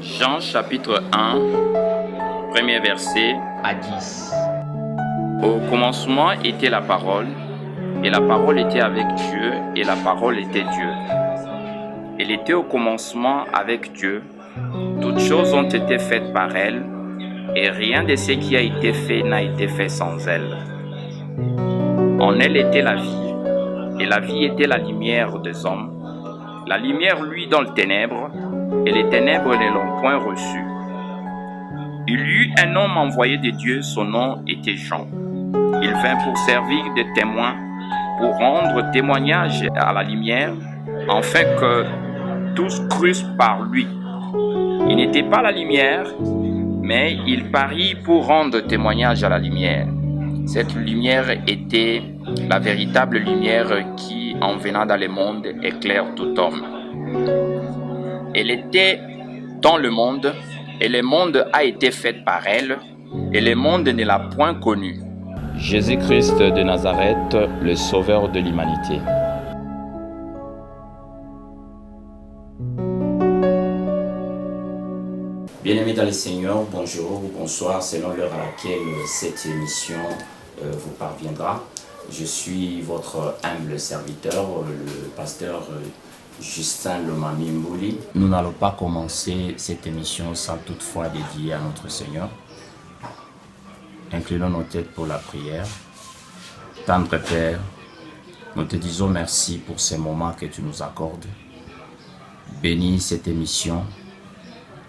Jean chapitre 1, premier verset à 10. Au commencement était la parole, et la parole était avec Dieu, et la parole était Dieu. Elle était au commencement avec Dieu. Toutes choses ont été faites par elle, et rien de ce qui a été fait n'a été fait sans elle. En elle était la vie, et la vie était la lumière des hommes. La lumière luit dans les ténèbres, et les ténèbres ne l'ont point reçue. Il y eut un homme envoyé de Dieu, son nom était Jean. Il vint pour servir de témoin, pour rendre témoignage à la lumière, afin que tous crussent par lui. Il n'était pas la lumière, mais il parut pour rendre témoignage à la lumière. Cette lumière était la véritable lumière qui, en venant dans le monde, éclaire tout homme. Elle était dans le monde, et le monde a été fait par elle, et le monde ne l'a point connue. Jésus-Christ de Nazareth, le Sauveur de l'humanité. Bien-aimés dans le Seigneur, bonjour ou bonsoir selon l'heure à laquelle cette émission vous parviendra. Je suis votre humble serviteur, le pasteur Justin Lomami Mbouli. Nous n'allons pas commencer cette émission sans toutefois dédier à notre Seigneur. Inclinons nos têtes pour la prière. Tendre Père, nous te disons merci pour ces moments que tu nous accordes. Bénis cette émission.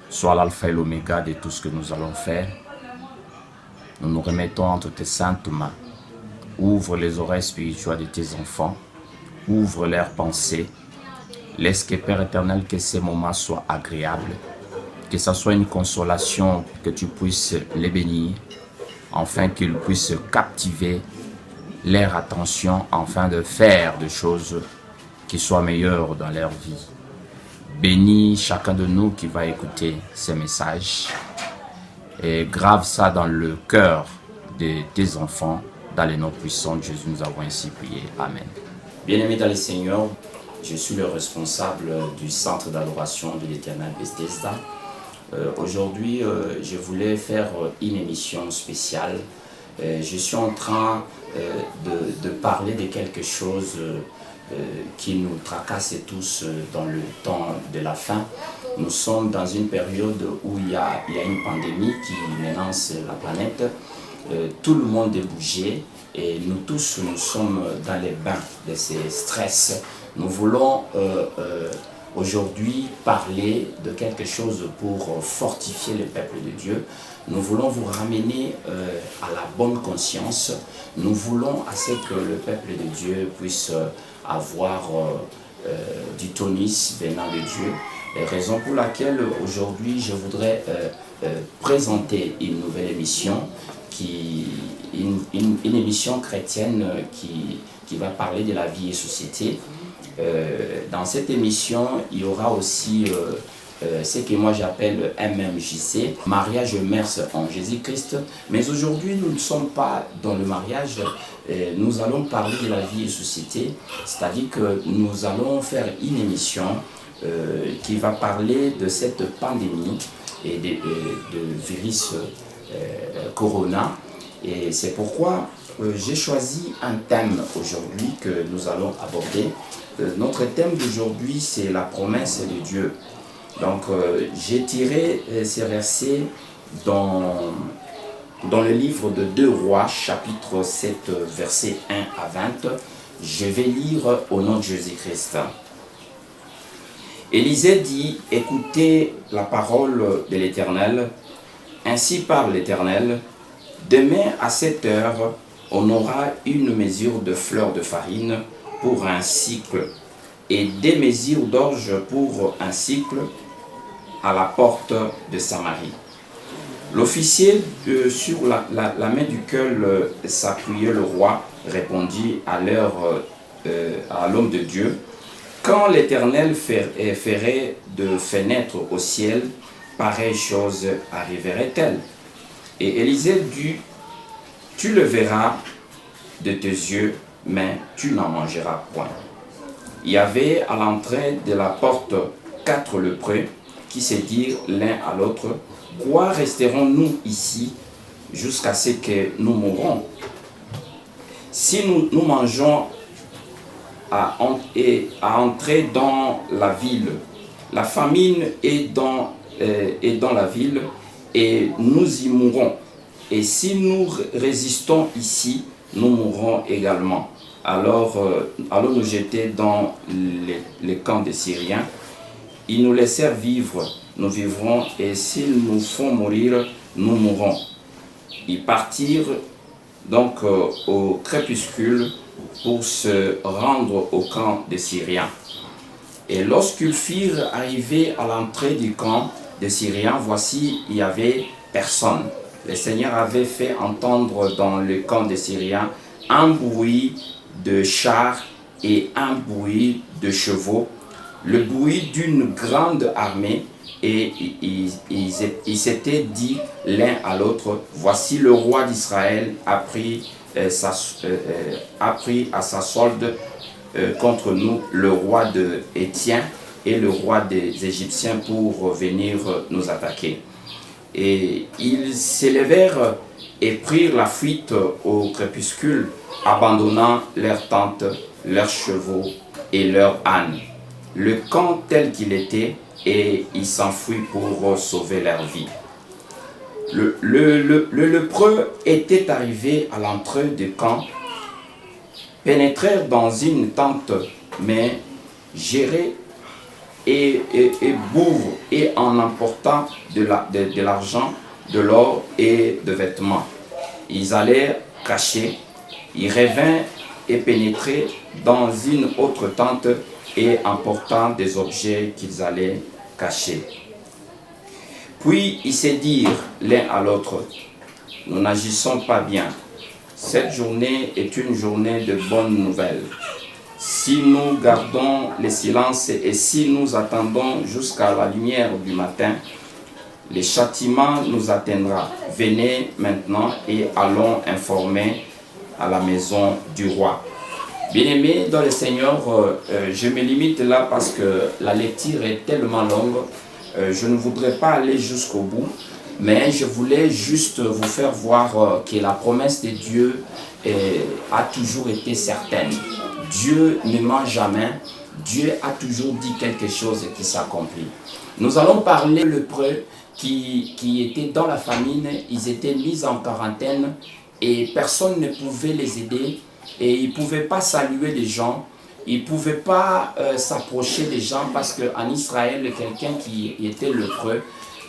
Sois l'alpha et l'oméga de tout ce que nous allons faire. Nous nous remettons entre tes saintes mains. Ouvre les oreilles spirituelles de tes enfants. Ouvre leurs pensées. Laisse que Père éternel, que ces moments soient agréables. Que ce soit une consolation, que tu puisses les bénir. Afin qu'ils puissent captiver leur attention, afin de faire des choses qui soient meilleures dans leur vie. Bénis chacun de nous qui va écouter ces messages et grave ça dans le cœur de tes enfants. Dans les noms puissants de Jésus, nous avons ainsi prié. Amen. Bien-aimés dans le Seigneur, je suis le responsable du centre d'adoration de l'Éternel Bethesda. Aujourd'hui, je voulais faire une émission spéciale. Je suis en train de parler de quelque chose qui nous tracasse tous dans le temps de la fin. Nous sommes dans une période où il y a une pandémie qui menace la planète. Tout le monde est bougé et nous tous, nous sommes dans les bains de ces stress. Nous voulons aujourd'hui parler de quelque chose pour fortifier le peuple de Dieu. Nous voulons vous ramener à la bonne conscience. Nous voulons à ce que le peuple de Dieu puisse avoir du tonus venant de Dieu. Raison pour laquelle aujourd'hui je voudrais présenter une nouvelle émission, une émission chrétienne qui va parler de la vie et société. Dans cette émission, il y aura aussi ce que moi j'appelle MMJC, mariage mers en Jésus-Christ. Mais aujourd'hui, nous ne sommes pas dans le mariage, nous allons parler de la vie et société, c'est-à-dire que nous allons faire une émission qui va parler de cette pandémie et de virus Corona. Et c'est pourquoi j'ai choisi un thème aujourd'hui que nous allons aborder. Notre thème d'aujourd'hui, c'est la promesse de Dieu. Donc, j'ai tiré ces versets dans le livre de 2 Rois, chapitre 7, versets 1 à 20. Je vais lire au nom de Jésus-Christ. Élisée dit, « Écoutez la parole de l'Éternel. Ainsi parle l'Éternel. Demain à 7 heures, on aura une mesure de fleur de farine pour un cycle et des mesures d'orge pour un cycle à la porte de Samarie. L'officier sur la main duquel s'appuyait le roi répondit à l'homme de Dieu: quand l'Éternel ferait de fenêtres au ciel, pareille chose arriverait-elle? Et Élisée dit: tu le verras de tes yeux, mais tu n'en mangeras point. Il y avait à l'entrée de la porte 4 lépreux qui se dirent l'un à l'autre: quoi resterons-nous ici jusqu'à ce que nous mourons? Si nous mangeons à entrer dans la ville, la famine est dans la ville et nous y mourrons. Et si nous résistons ici, nous mourrons également. Alors, allons nous jeter dans les camps des Syriens. Ils nous laissèrent vivre, nous vivrons, et s'ils nous font mourir, nous mourrons. Ils partirent donc au crépuscule pour se rendre au camp des Syriens. Et lorsqu'ils furent arrivés à l'entrée du camp des Syriens, voici, il n'y avait personne. Le Seigneur avait fait entendre dans le camp des Syriens un bruit de chars et un bruit de chevaux, le bruit d'une grande armée, et ils s'étaient dit l'un à l'autre: voici le roi d'Israël a pris à sa solde contre nous le roi de Étienne et le roi des Égyptiens pour venir nous attaquer. Et ils s'élevèrent et prirent la fuite au crépuscule, abandonnant leurs tentes, leurs chevaux et leurs ânes, le camp tel qu'il était, et ils s'enfuient pour sauver leur vie. Le lépreux était arrivé à l'entrée du camp, pénétrèrent dans une tente, mais gérés et bourre, et en emportant de l'argent, de l'or et de vêtements. Ils allèrent cacher, ils revinrent et pénétraient dans une autre tente et emportant des objets qu'ils allaient cacher. Puis ils se dirent l'un à l'autre: nous n'agissons pas bien. Cette journée est une journée de bonnes nouvelles. Si nous gardons le silence et si nous attendons jusqu'à la lumière du matin, le châtiment nous atteindra. Venez maintenant et allons informer à la maison du roi. Bien-aimés dans le Seigneur, je me limite là parce que la lecture est tellement longue. Je ne voudrais pas aller jusqu'au bout, mais je voulais juste vous faire voir que la promesse de Dieu a toujours été certaine. Dieu ne ment jamais. Dieu a toujours dit quelque chose qui s'accomplit. Nous allons parler de lépreux qui étaient dans la famine. Ils étaient mis en quarantaine et personne ne pouvait les aider. Et ils ne pouvaient pas saluer les gens. Ils ne pouvaient pas s'approcher des gens parce qu'en Israël, quelqu'un qui était lépreux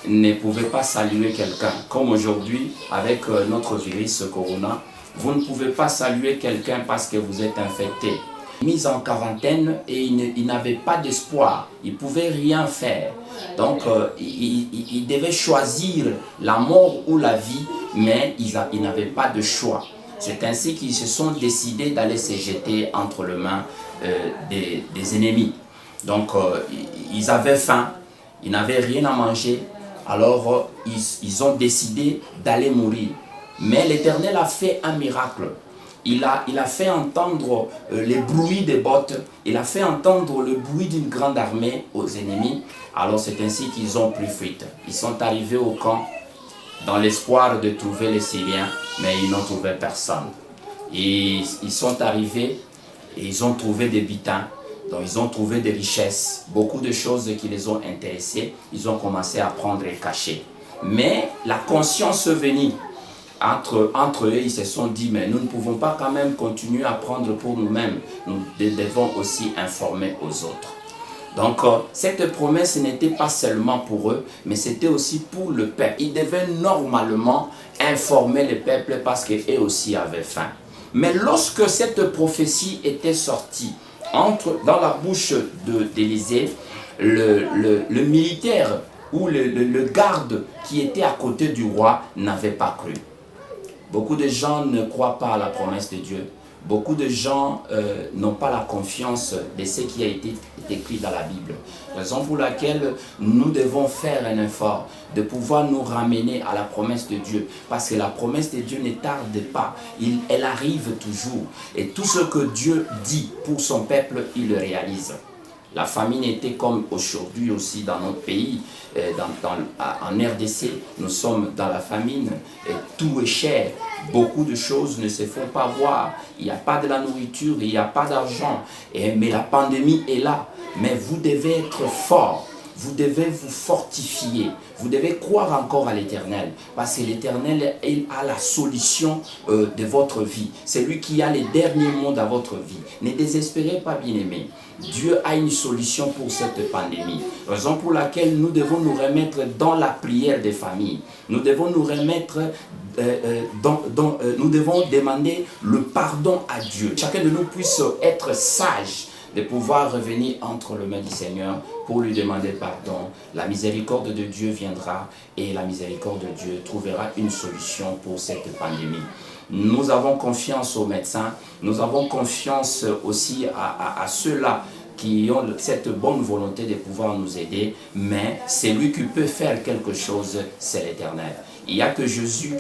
ne pouvait pas saluer quelqu'un. Comme aujourd'hui, avec notre virus Corona, vous ne pouvez pas saluer quelqu'un parce que vous êtes infecté. Mis en quarantaine et ils n'avaient pas d'espoir. Ils ne pouvaient rien faire. Donc, ils devaient choisir la mort ou la vie, mais ils n'avaient pas de choix. C'est ainsi qu'ils se sont décidés d'aller se jeter entre les mains des ennemis. Donc, ils avaient faim, ils n'avaient rien à manger, alors ils ont décidé d'aller mourir. Mais l'Éternel a fait un miracle. Il a fait entendre les bruits des bottes, il a fait entendre le bruit d'une grande armée aux ennemis. Alors c'est ainsi qu'ils ont pris fuite. Ils sont arrivés au camp dans l'espoir de trouver les Syriens, mais ils n'ont trouvé personne. Ils sont arrivés et ils ont trouvé des butins, donc ils ont trouvé des richesses, beaucoup de choses qui les ont intéressés. Ils ont commencé à prendre et cacher. Mais la conscience venue, entre eux, ils se sont dit, mais nous ne pouvons pas quand même continuer à prendre pour nous-mêmes. Nous devons aussi informer aux autres. Donc, cette promesse n'était pas seulement pour eux, mais c'était aussi pour le peuple. Ils devaient normalement informer le peuple parce qu'eux aussi avaient faim. Mais lorsque cette prophétie était sortie dans la bouche d'Élisée, le militaire où le garde qui était à côté du roi n'avait pas cru. Beaucoup de gens ne croient pas à la promesse de Dieu. Beaucoup de gens n'ont pas la confiance de ce qui a été écrit dans la Bible. Raison pour laquelle nous devons faire un effort de pouvoir nous ramener à la promesse de Dieu. Parce que la promesse de Dieu ne tarde pas. Elle arrive toujours. Et tout ce que Dieu dit pour son peuple, il le réalise. La famine était comme aujourd'hui aussi dans notre pays, en RDC, nous sommes dans la famine, et tout est cher, beaucoup de choses ne se font pas voir, il n'y a pas de la nourriture, il n'y a pas d'argent, mais la pandémie est là, mais vous devez être fort. Vous devez vous fortifier, vous devez croire encore à l'Éternel, parce que l'Éternel a la solution de votre vie. C'est lui qui a les derniers mots dans votre vie. Ne désespérez pas, bien-aimés. Dieu a une solution pour cette pandémie. Raison pour laquelle nous devons nous remettre dans la prière des familles. Nous devons nous remettre nous devons demander le pardon à Dieu. Chacun de nous puisse être sage de pouvoir revenir entre les mains du Seigneur pour lui demander pardon. La miséricorde de Dieu viendra et la miséricorde de Dieu trouvera une solution pour cette pandémie. Nous avons confiance aux médecins, nous avons confiance aussi à ceux-là qui ont cette bonne volonté de pouvoir nous aider, mais c'est lui qui peut faire quelque chose, c'est l'Éternel. Il n'y a que Jésus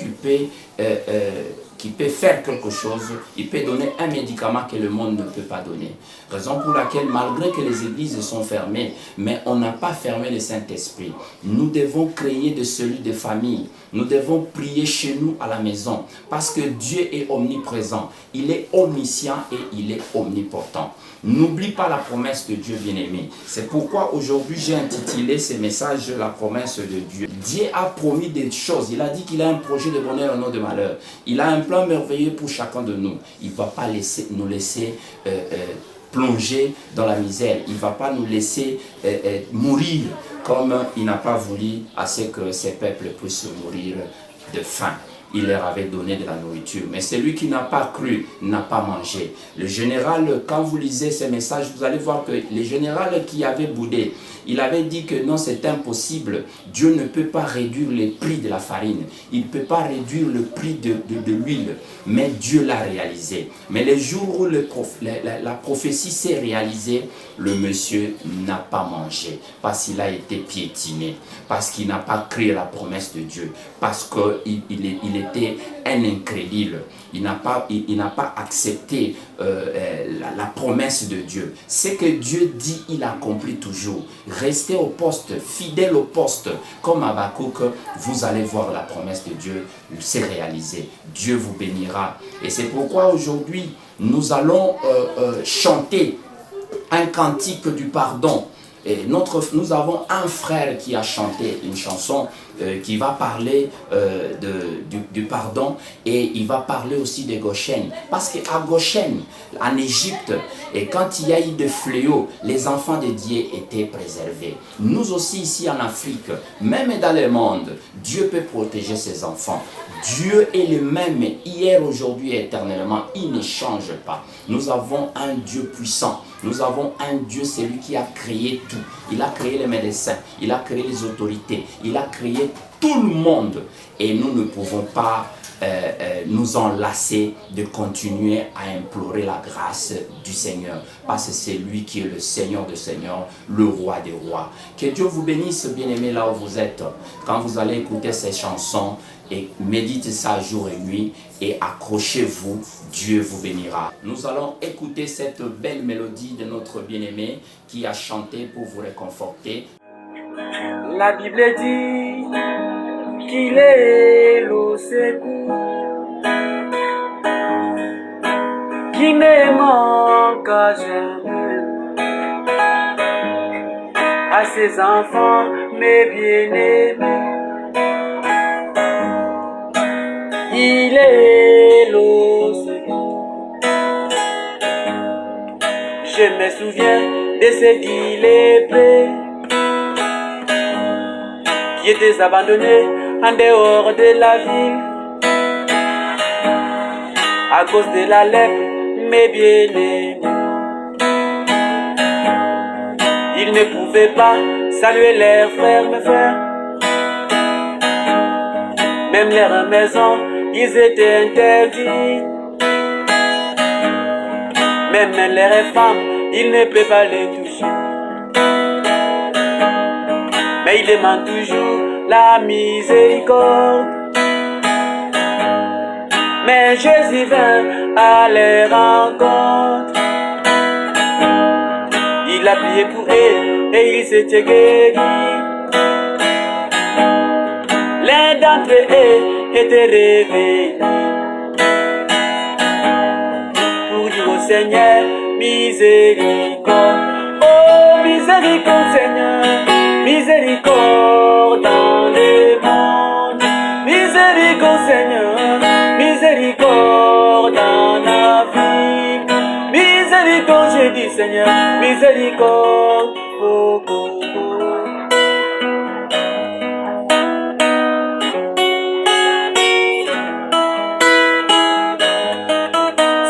qui peut faire quelque chose, il peut donner un médicament que le monde ne peut pas donner. Raison pour laquelle, malgré que les églises sont fermées, mais on n'a pas fermé le Saint-Esprit. Nous devons créer des cellules de famille. Nous devons prier chez nous à la maison, parce que Dieu est omniprésent, il est omniscient et il est omnipotent. N'oublie pas la promesse de Dieu, bien-aimé. C'est pourquoi aujourd'hui j'ai intitulé ce message « La promesse de Dieu ». Dieu a promis des choses. Il a dit qu'il a un projet de bonheur et non de malheur. Il a un plan merveilleux pour chacun de nous. Il ne va pas nous laisser plonger dans la misère. Il ne va pas nous laisser mourir comme il n'a pas voulu à ce que ses peuples puissent mourir de faim. Il leur avait donné de la nourriture. Mais celui qui n'a pas cru n'a pas mangé. Le général, quand vous lisez ces messages, vous allez voir que le général qui avait boudé, il avait dit que non, c'est impossible. Dieu ne peut pas réduire le prix de la farine. Il ne peut pas réduire le prix de l'huile. Mais Dieu l'a réalisé. Mais les jours où la prophétie s'est réalisée, le monsieur n'a pas mangé. Parce qu'il a été piétiné. Parce qu'il n'a pas cru à la promesse de Dieu. Parce qu'il était un incrédule. Il n'a pas accepté la promesse de Dieu. Ce que Dieu dit, il accomplit toujours. Restez au poste, fidèle au poste. Comme Habakkuk, vous allez voir la promesse de Dieu se réaliser. Dieu vous bénira. Et c'est pourquoi aujourd'hui, nous allons chanter un cantique du pardon. Et nous avons un frère qui a chanté une chanson qui va parler du pardon, et il va parler aussi de Goshen. Parce qu'à Goshen, en Égypte, et quand il y a eu des fléaux, les enfants de Dieu étaient préservés. Nous aussi ici en Afrique, même dans le monde, Dieu peut protéger ses enfants. Dieu est le même hier, aujourd'hui et éternellement. Il ne change pas. Nous avons un Dieu puissant. Nous avons un Dieu, c'est lui qui a créé tout. Il a créé les médecins, il a créé les autorités, il a créé tout le monde. Et nous ne pouvons pas nous enlacer de continuer à implorer la grâce du Seigneur. Parce que c'est lui qui est le Seigneur des Seigneurs, le Roi des Rois. Que Dieu vous bénisse, bien-aimés, là où vous êtes. Quand vous allez écouter ces chansons, et méditez ça jour et nuit, et accrochez-vous, Dieu vous bénira. Nous allons écouter cette belle mélodie de notre bien-aimé qui a chanté pour vous réconforter. La Bible dit qu'il est le secours qui ne manque jamais à ses enfants, mes bien-aimés. Il est le secours. Je me souviens de ces villes épées qui étaient abandonnées en dehors de la ville à cause de la lèpre, mes bien-aimés. Ils ne pouvaient pas saluer leurs frères, mes frères. Même leurs maisons, ils étaient interdits. Même leurs femmes, ils ne peuvent pas les toucher. Mais ils demandent toujours la miséricorde. Mais Jésus vint à leur rencontre. Il a prié pour eux et ils étaient guéris. L'un d'entre eux était réveillé pour dire au Seigneur, miséricorde. Oh, miséricorde Seigneur, miséricorde dans le monde. Miséricorde Seigneur, miséricorde dans la vie. Miséricorde, j'ai dit Seigneur, miséricorde. Oh, oh, oh.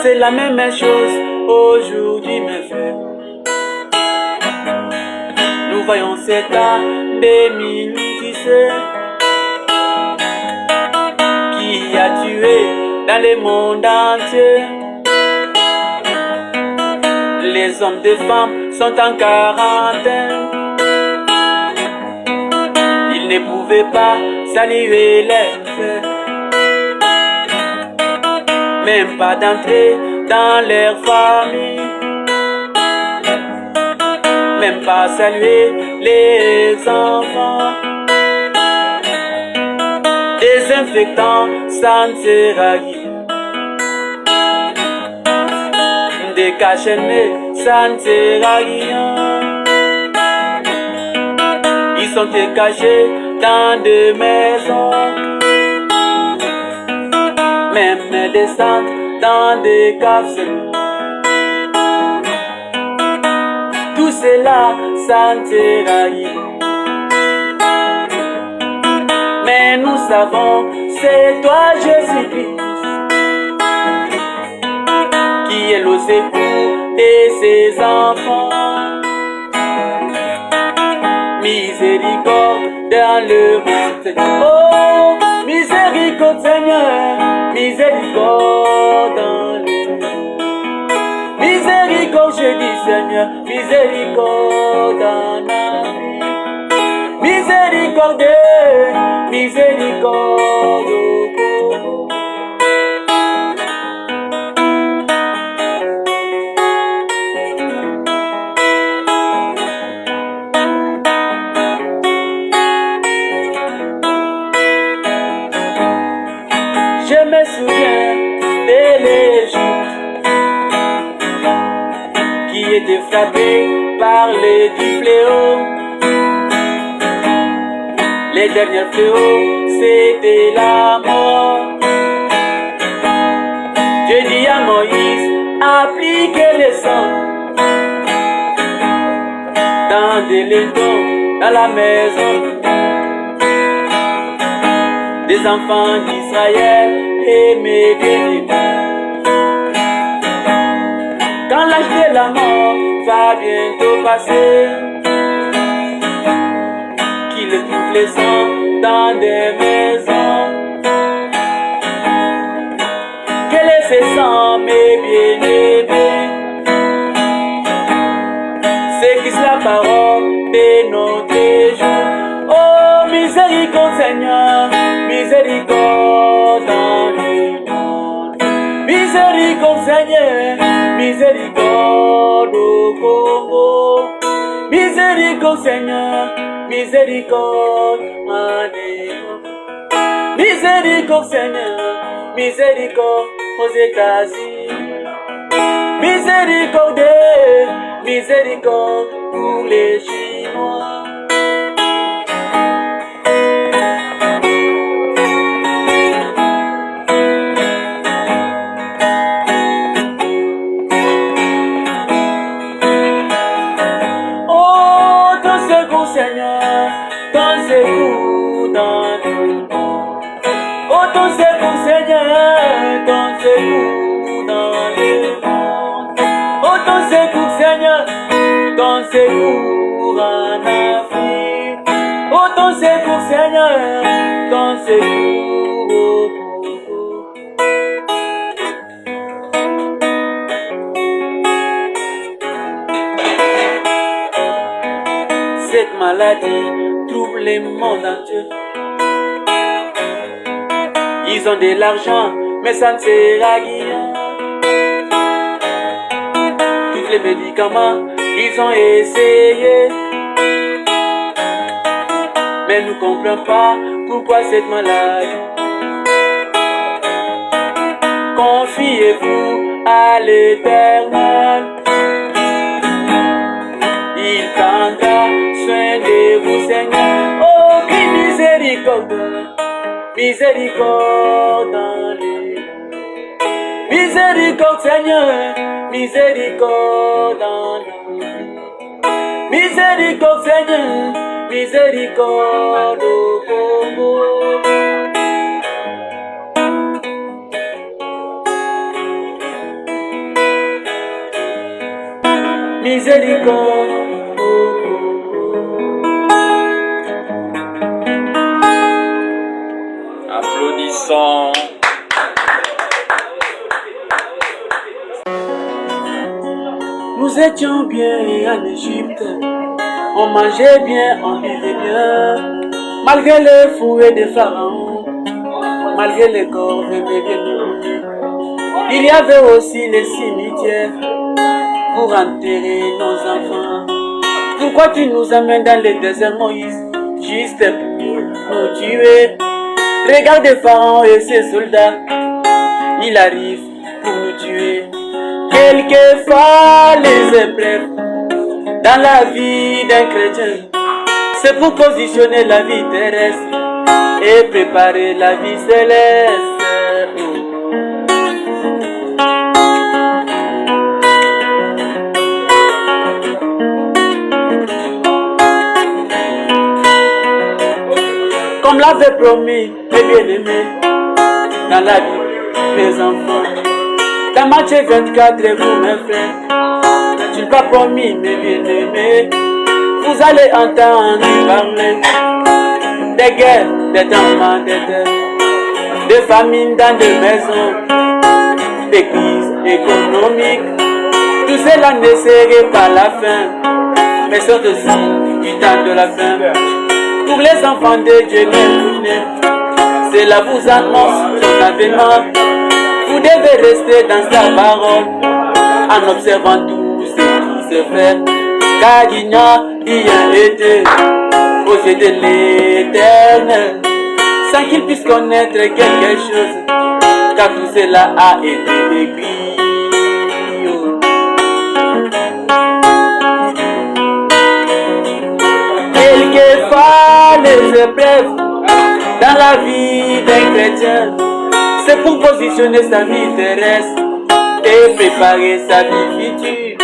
C'est la même chose aujourd'hui, mes frères. Nous voyons cet an 2017 qui a tué dans le monde entier. Les hommes et femmes sont en quarantaine. Ils ne pouvaient pas saluer les frères, même pas d'entrer dans leur famille, même pas saluer les enfants. Désinfectant, ça ne sert à rien. Décacheter, ça ne sert à rien. Ils sont cachés dans des maisons, même descendre dans des caves. Tout cela, ça ne sert à rien. Mais nous savons, c'est toi Jésus-Christ qui est le secours de ses enfants. Miséricorde dans le monde. Oh, miséricorde Seigneur, miséricorde dans le monde. Miséricorde, je dis Seigneur, miséricorde dans la vie. Miséricorde, miséricorde. Je me souviens de l'Égypte qui était frappée par les 10 fléaux. Les derniers fléaux, c'était la mort. Dieu dit à Moïse, appliquez le sang dans des laietons, dans la maison des enfants d'Israël aimaient Dieu. Quand l'âge de la mort va bientôt passer, qu'ils trouvent les sang dans des maisons. Quel est ce sang, mes bien-aimés? C'est Christ la parole de notre jour. Oh, miséricorde Seigneur, miséricorde dans le monde. Miséricorde Seigneur, miséricorde au Congo. Miséricorde Seigneur, miséricorde en Europe. Miséricorde Seigneur, miséricorde aux États-Unis. Miséricorde, miséricorde pour les Chinois. Seigneur, ton secours dans le monde. Oh, ton secours, Seigneur, ton secours dans le monde. Oh, ton secours, Seigneur, ton secours en Afrique. vous. Cette maladie trouble les mondes entier. Ils ont de l'argent, mais ça ne sert à rien. Tous les médicaments, ils ont essayé, mais nous ne comprenons pas pourquoi cette maladie. Confiez-vous à l'Éternel, il prendra soin de vous, Seigneur. Oh, crie miséricorde, miséricorde dans les... Miséricorde, Seigneur, miséricorde dans les... Miséricorde, Seigneur, miséricorde au Congo. Miséricorde. Applaudissons. Nous étions bien en Égypte, on mangeait bien, on vivait bien, malgré les fouets des pharaons, malgré les corps de bébés nourris. Il y avait aussi les cimetières pour enterrer nos enfants. Pourquoi tu nous amènes dans le désert, Moïse, juste pour nous tuer? Regarde Pharaon et ses soldats, il arrive pour nous tuer. Quelquefois les épreuves dans la vie d'un chrétien, c'est pour positionner la vie terrestre et préparer la vie céleste. Comme l'avait promis mes bien-aimés, dans la vie, mes enfants. Dans Matthieu 24, et vous, mes frères, tu pas promis, mes bien-aimés, vous allez entendre parler des guerres, des tombements, des terres, des famines dans des maisons, des crises économiques. Tout cela ne serait pas la fin, mais c'est aussi du temps de la fin. Pour les enfants de Dieu, cela vous annonce son avènement. Vous devez rester dans sa parole en observant tout ce qui se fait, car il n'y a rien été aux yeux de l'Éternel sans qu'il puisse connaître quelque chose, car tout cela a été écrit. Quelquefois les épreuves dans la vie d'un chrétien, c'est pour positionner sa vie terrestre et préparer sa vie future.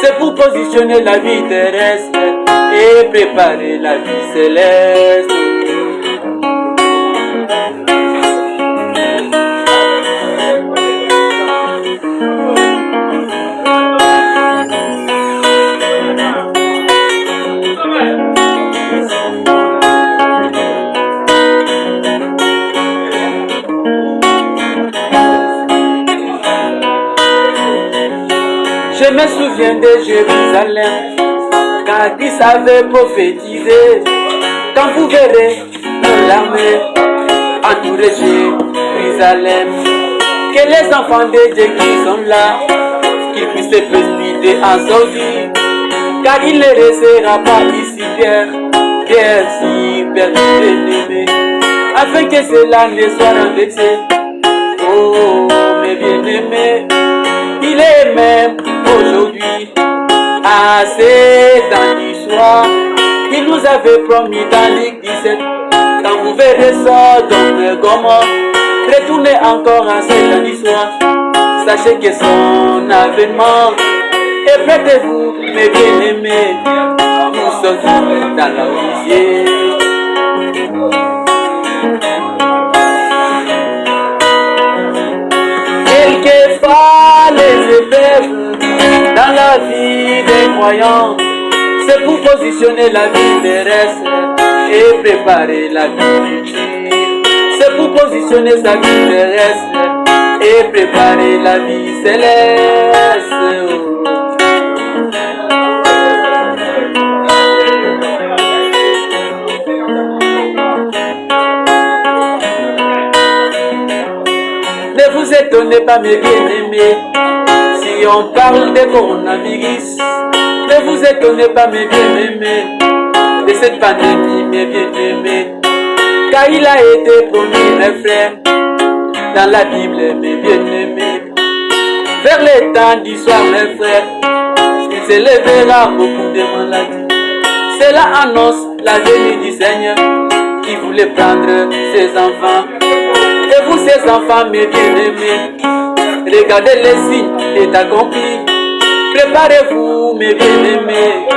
C'est pour positionner la vie terrestre et préparer la vie céleste. Je me souviens de Jérusalem, quand Christ avait prophétisé, quand vous verrez l'armée entourer Jérusalem, que les enfants de Dieu qui sont là, qu'ils puissent se précipiter en sortie, car il ne restera pas ici, Pierre, si bien-aimé, afin que cela ne soit renversé. Oh, mes bien-aimés, il est même aujourd'hui, à ces temps du soir, il nous avait promis dans Luc 17, quand vous verrez Sodome et Gomorrhe, retournez encore à ces temps du soir, sachez que son avènement, et prêtez-vous, mes bien-aimés, nous sommes dans la visière. Quelquefois les épreuves dans la vie des croyants, c'est pour positionner la vie terrestre et préparer la vie future. pour positionner sa vie terrestre et préparer la vie céleste. Ne vous étonnez pas mes bien-aimés, si on parle de coronavirus. Ne vous étonnez pas mes bien-aimés, de cette pandémie mes bien-aimés, car il a été promis mes frères, dans la Bible mes bien-aimés. Vers les temps du soir mes frères, il s'élèvera beaucoup de maladies. Cela annonce la venue du Seigneur, qui voulait prendre ses enfants. Et vous ces enfants mes bien-aimés, regardez les signes est accompli. Préparez-vous mes bien-aimés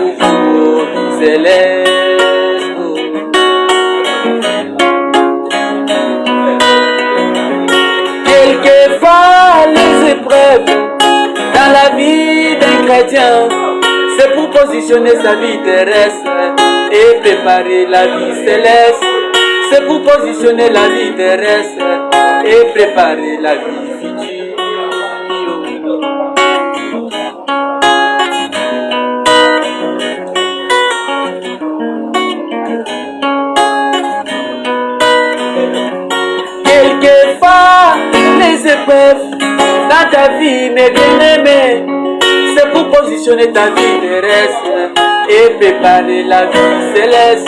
pour vie céleste. Quelquefois les épreuves dans la vie d'un chrétien, c'est pour positionner sa vie terrestre et préparer la vie céleste. C'est pour positionner la vie terrestre et préparer la vie future. Quelquefois, les épreuves dans ta vie, mes bien-aimés, c'est pour positionner ta vie terrestre et préparer la vie céleste.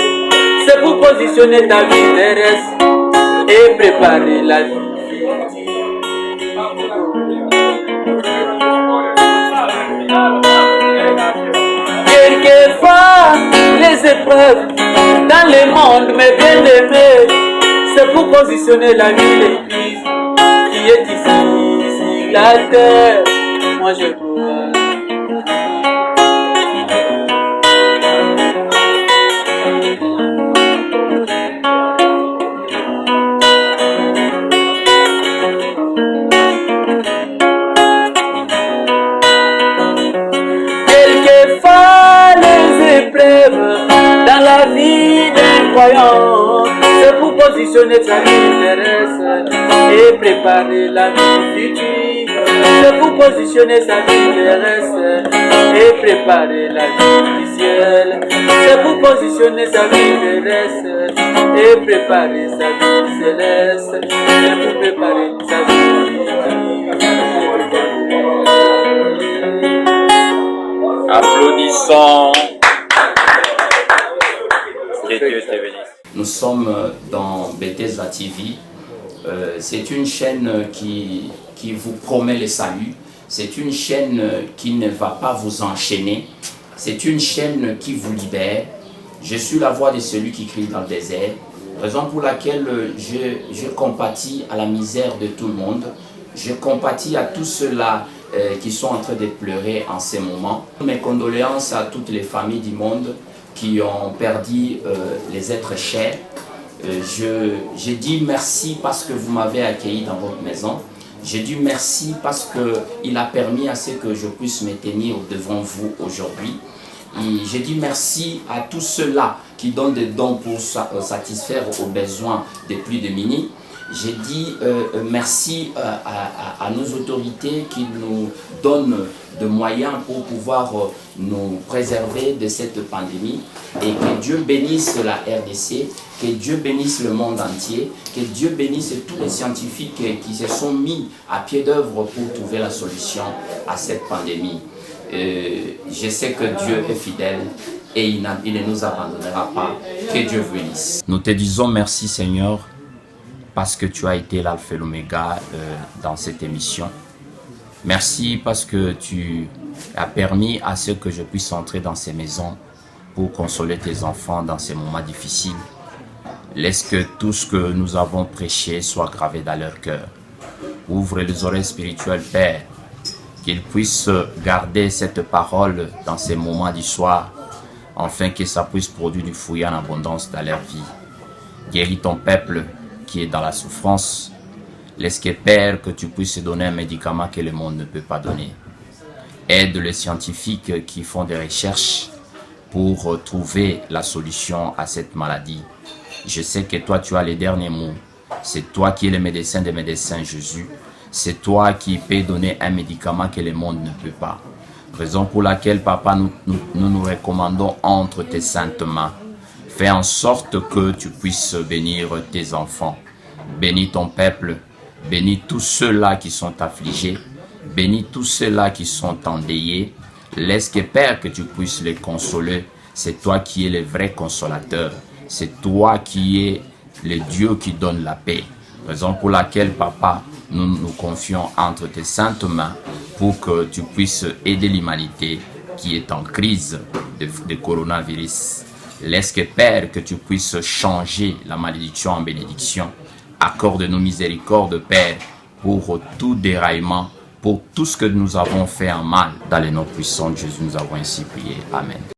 C'est pour positionner ta vie terrestre et préparer la vie future. Quelquefois, les épreuves dans le monde, mes bien-aimés, c'est pour positionner la vie de l'Église qui est ici, sur la terre. Moi je crois. Quelquefois les épreuves dans la vie d'un croyant, c'est pour positionner sa vie terrestre et préparer la vie future. C'est pour positionner sa vie terrestre et préparer la vie du ciel. C'est pour positionner sa vie terrestre et préparer sa vie céleste. C'est pour préparer sa vie future. Applaudissons. Que Dieu te bénisse. Nous sommes dans Bethesda TV. C'est une chaîne qui vous promet le salut. C'est une chaîne qui ne va pas vous enchaîner. C'est une chaîne qui vous libère. Je suis la voix de celui qui crie dans le désert. Raison pour laquelle je compatis à la misère de tout le monde. Je compatis à tous ceux-là qui sont en train de pleurer en ces moments. Mes condoléances à toutes les familles du monde qui ont perdu les êtres chers. Je dis merci parce que vous m'avez accueilli dans votre maison. Je dis merci parce qu'il a permis à ce que je puisse me tenir devant vous aujourd'hui. Et je dis merci à tous ceux-là qui donnent des dons pour satisfaire aux besoins des plus démunis. Je dis merci à nos autorités qui nous donnent de moyens pour pouvoir nous préserver de cette pandémie. Et que Dieu bénisse la RDC, que Dieu bénisse le monde entier, que Dieu bénisse tous les scientifiques qui se sont mis à pied d'œuvre pour trouver la solution à cette pandémie. Je sais que Dieu est fidèle et il ne nous abandonnera pas. Que Dieu vous bénisse. Nous te disons merci Seigneur, parce que tu as été l'alpha et l'oméga dans cette émission. Merci parce que tu as permis à ce que je puisse entrer dans ces maisons pour consoler tes enfants dans ces moments difficiles. Laisse que tout ce que nous avons prêché soit gravé dans leur cœur. Ouvre les oreilles spirituelles, Père, qu'ils puissent garder cette parole dans ces moments du soir, afin que ça puisse produire du fruit en abondance dans leur vie. Guéris ton peuple qui est dans la souffrance. Laisse que Père, que tu puisses donner un médicament que le monde ne peut pas donner. Aide les scientifiques qui font des recherches pour trouver la solution à cette maladie. Je sais que toi, tu as les derniers mots. C'est toi qui es le médecin des médecins, Jésus. C'est toi qui peux donner un médicament que le monde ne peut pas. Raison pour laquelle, Papa, nous recommandons entre tes saintes mains. Fais en sorte que tu puisses bénir tes enfants. Bénis ton peuple. Bénis tous ceux-là qui sont affligés. Bénis tous ceux-là qui sont endeuillés. Laisse que, Père, que tu puisses les consoler. C'est toi qui es le vrai consolateur. C'est toi qui es le Dieu qui donne la paix. Raison pour laquelle, Papa, nous nous confions entre tes saintes mains pour que tu puisses aider l'humanité qui est en crise de coronavirus. Laisse que, Père, que tu puisses changer la malédiction en bénédiction. Accorde-nous miséricorde, Père, pour tout déraillement, pour tout ce que nous avons fait en mal. Dans les noms puissants de Jésus, nous avons ainsi prié. Amen.